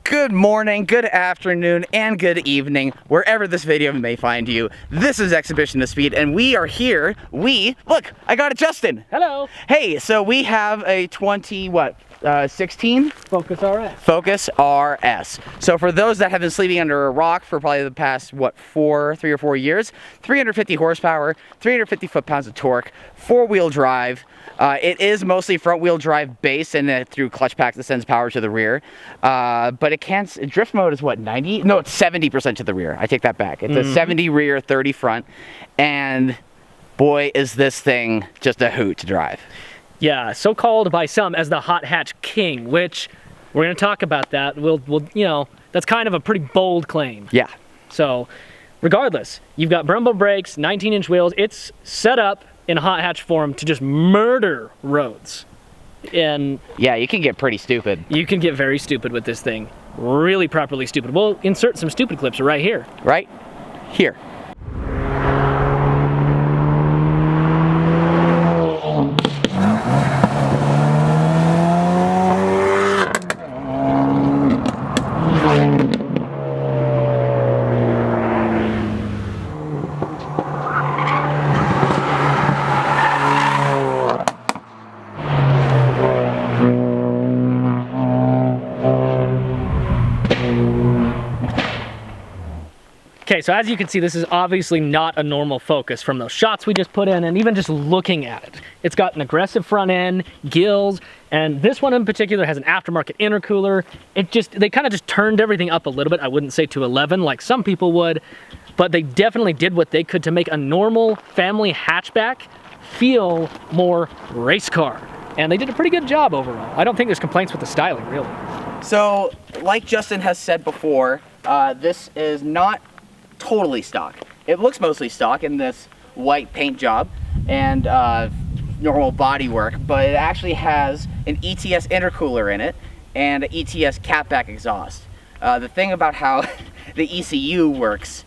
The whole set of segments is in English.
Good morning, good afternoon, and good evening, wherever this video may find you. This is Exhibition of Speed, and we are here. Look, I got it, Justin. Hello. Hey, so we have a 16? Focus RS. Focus RS. So for those that have been sleeping under a rock for probably the past, 3 or 4 years, 350 horsepower, 350 foot-pounds of torque, 4-wheel drive. It is mostly front-wheel drive based, and through clutch pack that sends power to the rear. But it can't. Drift mode is what, 90? No, it's 70% to the rear. I take that back. It's a 70 rear, 30 front, and boy, is this thing just a hoot to drive. Yeah, so called by some as the hot hatch king, which we're going to talk about that. We'll, that's kind of a pretty bold claim. Yeah. So, regardless, you've got Brembo brakes, 19-inch wheels. It's set up in hot hatch form to just murder roads. And yeah, you can get pretty stupid. You can get very stupid with this thing. Really properly stupid. We'll insert some stupid clips right here. Right here. Okay, so as you can see, this is obviously not a normal Focus from those shots we just put in, and even just looking at it. It's got an aggressive front end, gills, and this one in particular has an aftermarket intercooler. They kind of just turned everything up a little bit. I wouldn't say to 11 like some people would, but they definitely did what they could to make a normal family hatchback feel more race car. And they did a pretty good job overall. I don't think there's complaints with the styling, really. So, like Justin has said before, this is not totally stock. It looks mostly stock in this white paint job and normal body work, but it actually has an ETS intercooler in it and an ETS catback exhaust. The thing about how the ECU works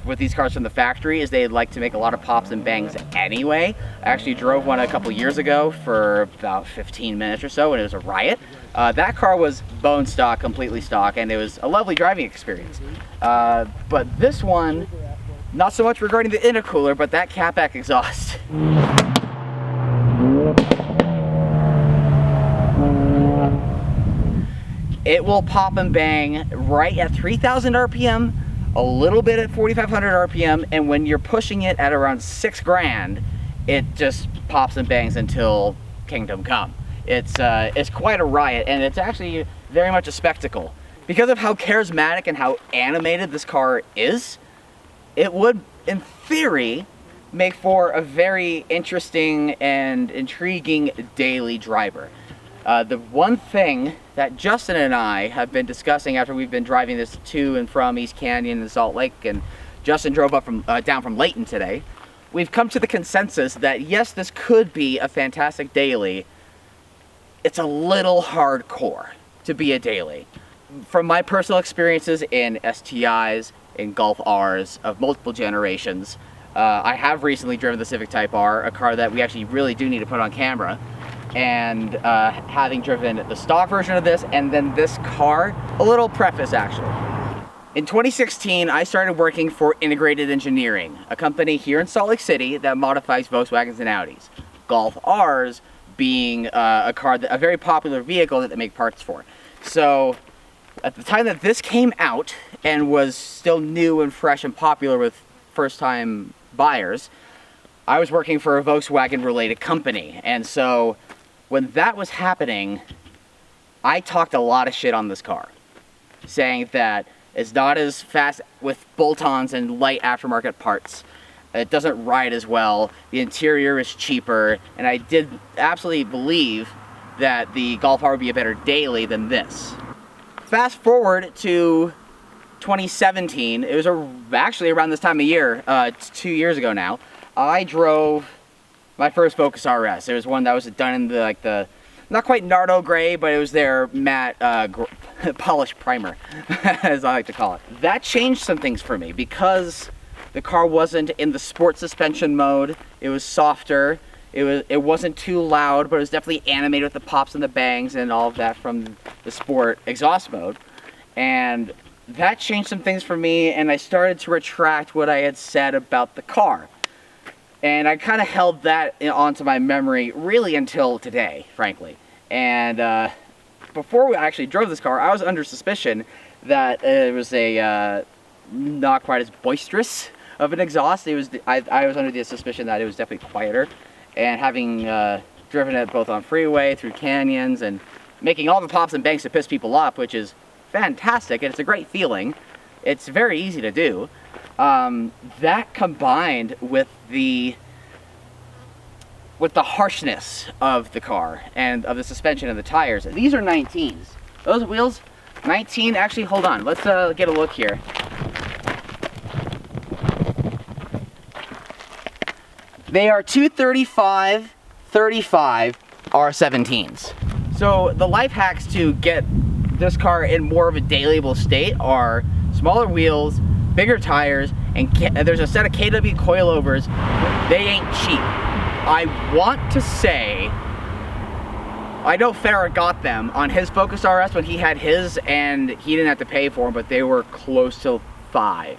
with these cars from the factory is they like to make a lot of pops and bangs anyway. I actually drove one a couple years ago for about 15 minutes or so, and it was a riot. That car was bone stock, completely stock, and it was a lovely driving experience. But this one, not so much regarding the intercooler, but that catback exhaust. It will pop and bang right at 3,000 RPM, a little bit at 4,500 RPM, and when you're pushing it at around 6 grand, it just pops and bangs until kingdom come. It's quite a riot, and it's actually very much a spectacle. Because of how charismatic and how animated this car is, it would, in theory, make for a very interesting and intriguing daily driver. The one thing that Justin and I have been discussing after we've been driving this to and from East Canyon and Salt Lake, and Justin drove up down from Layton today, we've come to the consensus that yes, this could be a fantastic daily. It's a little hardcore to be a daily. From my personal experiences in STIs, in Golf Rs of multiple generations, I have recently driven the Civic Type R, a car that we actually really do need to put on camera. And having driven the stock version of this and then this car, a little preface actually. In 2016, I started working for Integrated Engineering, a company here in Salt Lake City that modifies Volkswagens and Audis. Golf Rs being a very popular vehicle that they make parts for. So at the time that this came out and was still new and fresh and popular with first-time buyers, I was working for a Volkswagen-related company. And so when that was happening, I talked a lot of shit on this car, saying that it's not as fast with bolt-ons and light aftermarket parts. It doesn't ride as well, the interior is cheaper, and I did absolutely believe that the Golf R would be a better daily than this. Fast forward to 2017, it was actually around this time of year, 2 years ago now, I drove my first Focus RS. It was one that was done in the not quite Nardo gray, but it was their matte polished primer, as I like to call it. That changed some things for me because the car wasn't in the sport suspension mode. It was softer. It wasn't too loud, but it was definitely animated with the pops and the bangs and all of that from the sport exhaust mode. And that changed some things for me, and I started to retract what I had said about the car. And I kind of held that onto my memory really until today, frankly. And before we actually drove this car, I was under suspicion that it was a not quite as boisterous of an exhaust. I was under the suspicion that it was definitely quieter. And having driven it both on freeway, through canyons, and making all the pops and bangs to piss people off, which is fantastic, and it's a great feeling. It's very easy to do. That combined with the harshness of the car and of the suspension and the tires. These are 19s. Those wheels, 19. Actually, hold on. Let's get a look here. They are 235, 35 R17s. So the life hacks to get this car in more of a daily-able state are smaller wheels, bigger tires, and there's a set of KW coilovers. They ain't cheap. I want to say, I know Farrah got them on his Focus RS when he had his, and he didn't have to pay for them, but they were close to $5.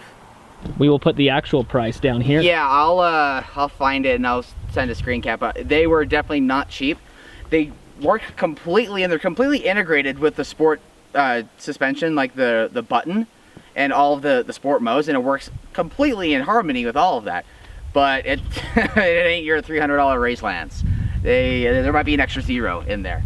We will put the actual price down here. Yeah, I'll find it and I'll send a screen cap. They were definitely not cheap. They work completely, and they're completely integrated with the sport suspension, like the button and all of the sport modes, and it works completely in harmony with all of that. But it it ain't your $300 race lance. There might be an extra zero in there.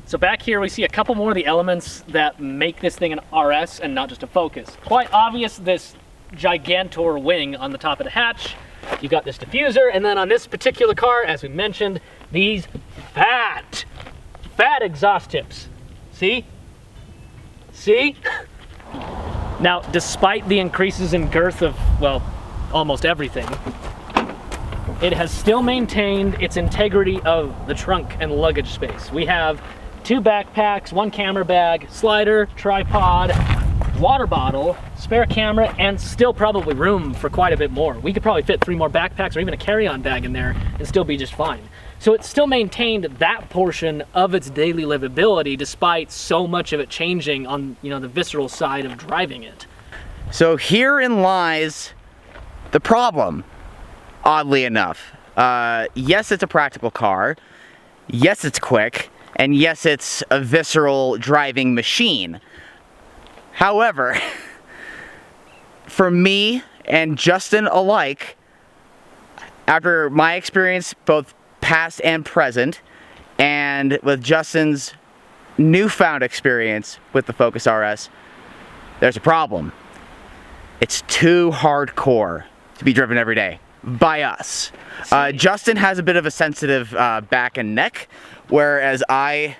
So back here we see a couple more of the elements that make this thing an RS and not just a Focus. Quite obvious, this gigantor wing on the top of the hatch. You've got this diffuser, and then on this particular car, as we mentioned, these fat exhaust tips. See? See? Now, despite the increases in girth of, well, almost everything, it has still maintained its integrity of the trunk and luggage space. We have 2 backpacks, 1 camera bag, slider, tripod, water bottle, spare camera, and still probably room for quite a bit more. We could probably fit 3 more backpacks or even a carry-on bag in there and still be just fine. So it still maintained that portion of its daily livability despite so much of it changing on, you know, the visceral side of driving it. So herein lies the problem, oddly enough. Yes, it's a practical car. Yes, it's quick. And yes, it's a visceral driving machine. However, for me and Justin alike, after my experience, both past and present, and with Justin's newfound experience with the Focus RS, there's a problem. It's too hardcore to be driven every day by us. Justin has a bit of a sensitive back and neck, whereas I'm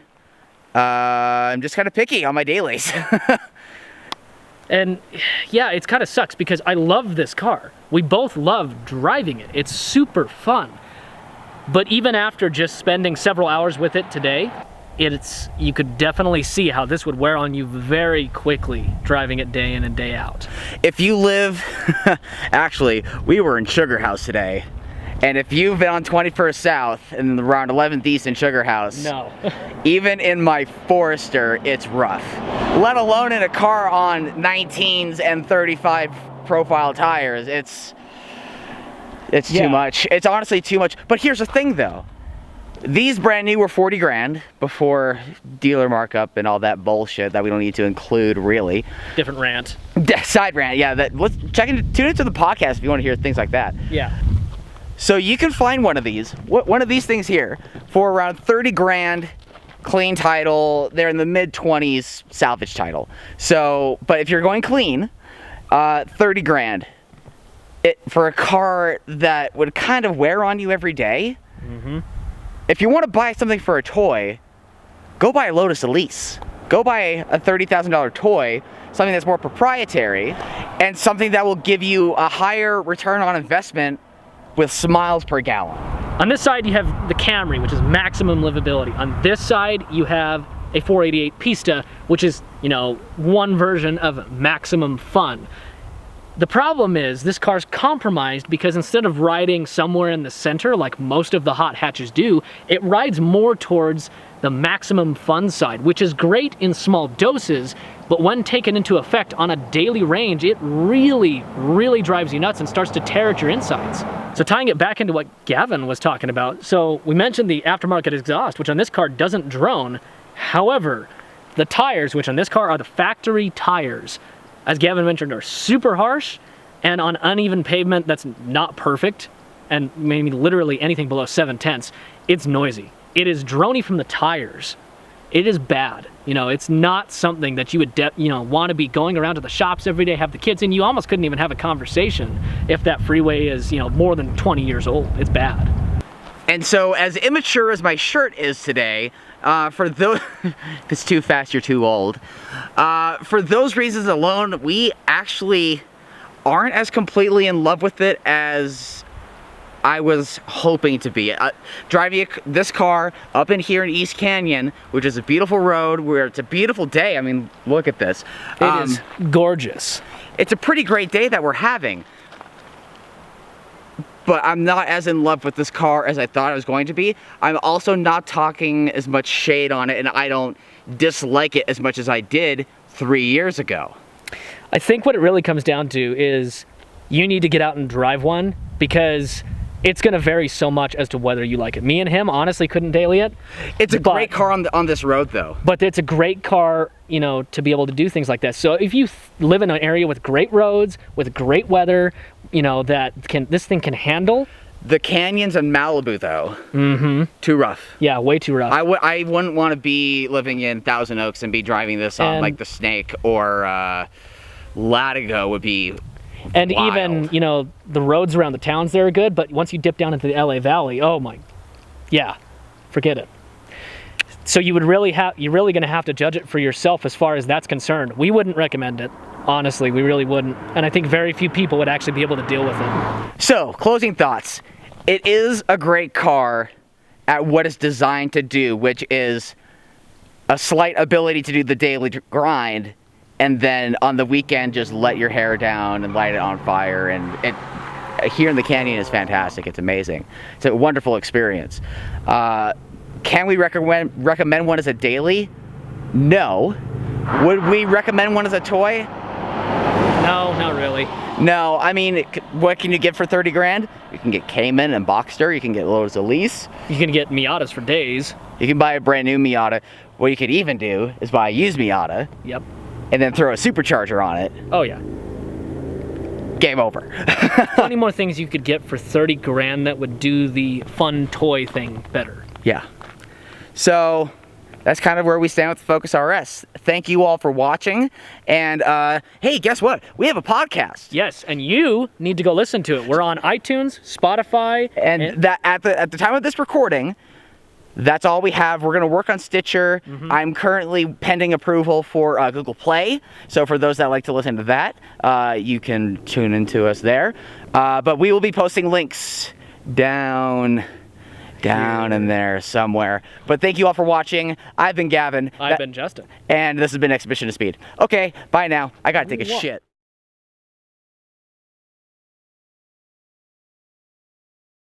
just kind of picky on my dailies. And yeah, it kind of sucks because I love this car. We both love driving it. It's super fun. But even after just spending several hours with it today, you could definitely see how this would wear on you very quickly driving it day in and day out. If you live, actually, we were in Sugar House today. And if you've been on 21st South and around 11th East in Sugar House, no. Even in my Forester, it's rough. Let alone in a car on 19s and 35 profile tires. It's too much. It's honestly too much. But here's the thing though. These brand new were 40 grand before dealer markup and all that bullshit that we don't need to include really. Different rant. Side rant, yeah. Let's tune into the podcast if you want to hear things like that. Yeah. So you can find one of these things here for around 30 grand, clean title. They're in the mid 20s salvage title. So, but if you're going clean, 30 grand. For a car that would kind of wear on you every day. Mm-hmm. If you want to buy something for a toy, go buy a Lotus Elise. Go buy a $30,000 toy, something that's more proprietary, and something that will give you a higher return on investment with miles per gallon. On this side, you have the Camry, which is maximum livability. On this side, you have a 488 Pista, which is, you know, one version of maximum fun. The problem is this car's compromised because instead of riding somewhere in the center like most of the hot hatches do, it rides more towards the maximum fun side, which is great in small doses, but when taken into effect on a daily range, it really, really drives you nuts and starts to tear at your insides. So tying it back into what Gavin was talking about, so we mentioned the aftermarket exhaust, which on this car doesn't drone. However, the tires, which on this car are the factory tires, as Gavin mentioned, are super harsh, and on uneven pavement that's not perfect, and maybe literally anything below 7/10, it's noisy. It is droney from the tires. It is bad. You know, it's not something that you would, want to be going around to the shops every day, have the kids in. You almost couldn't even have a conversation if that freeway is, more than 20 years old. It's bad. And so, as immature as my shirt is today, for those, if it's too fast, you're too old. For those reasons alone, we actually aren't as completely in love with it as I was hoping to be. Driving this car up in here in East Canyon, which is a beautiful road, where it's a beautiful day. I mean, look at this. It is gorgeous. It's a pretty great day that we're having. But I'm not as in love with this car as I thought I was going to be. I'm also not talking as much shade on it, and I don't dislike it as much as I did 3 years ago. I think what it really comes down to is you need to get out and drive one, because it's going to vary so much as to whether you like it. Me and him honestly couldn't daily it. It's a great car on this road, though. But it's a great car, to be able to do things like this. So if you live in an area with great roads, with great weather, this thing can handle. The canyons in Malibu, though, too rough. Yeah, way too rough. I wouldn't want to be living in Thousand Oaks and be driving this on like the Snake, or Latigo would be and wild. Even, the roads around the towns there are good, but once you dip down into the LA Valley, forget it. So you're really going to have to judge it for yourself as far as that's concerned. We wouldn't recommend it. Honestly, we really wouldn't. And I think very few people would actually be able to deal with it. So, closing thoughts. It is a great car at what it's designed to do, which is a slight ability to do the daily grind, and then on the weekend just let your hair down and light it on fire. And here in the canyon is fantastic. It's amazing. It's a wonderful experience. Can we recommend one as a daily? No. Would we recommend one as a toy? No, not really. No, I mean, what can you get for 30 grand? You can get Cayman and Boxster. You can get loads of lease. You can get Miatas for days. You can buy a brand new Miata. What you could even do is buy a used Miata. Yep. And then throw a supercharger on it. Oh yeah. Game over. Plenty more things you could get for 30 grand that would do the fun toy thing better. Yeah. So that's kind of where we stand with the Focus RS. Thank you all for watching. And hey, guess what? We have a podcast. Yes, and you need to go listen to it. We're on iTunes, Spotify, and that at the time of this recording, that's all we have. We're going to work on Stitcher. I'm currently pending approval for Google Play. So for those that like to listen to that, you can tune into us there. But we will be posting links down in there somewhere. But thank you all for watching. I've been Gavin. I've been Justin. And this has been Exhibition of Speed. Okay, bye now. I gotta take a shit.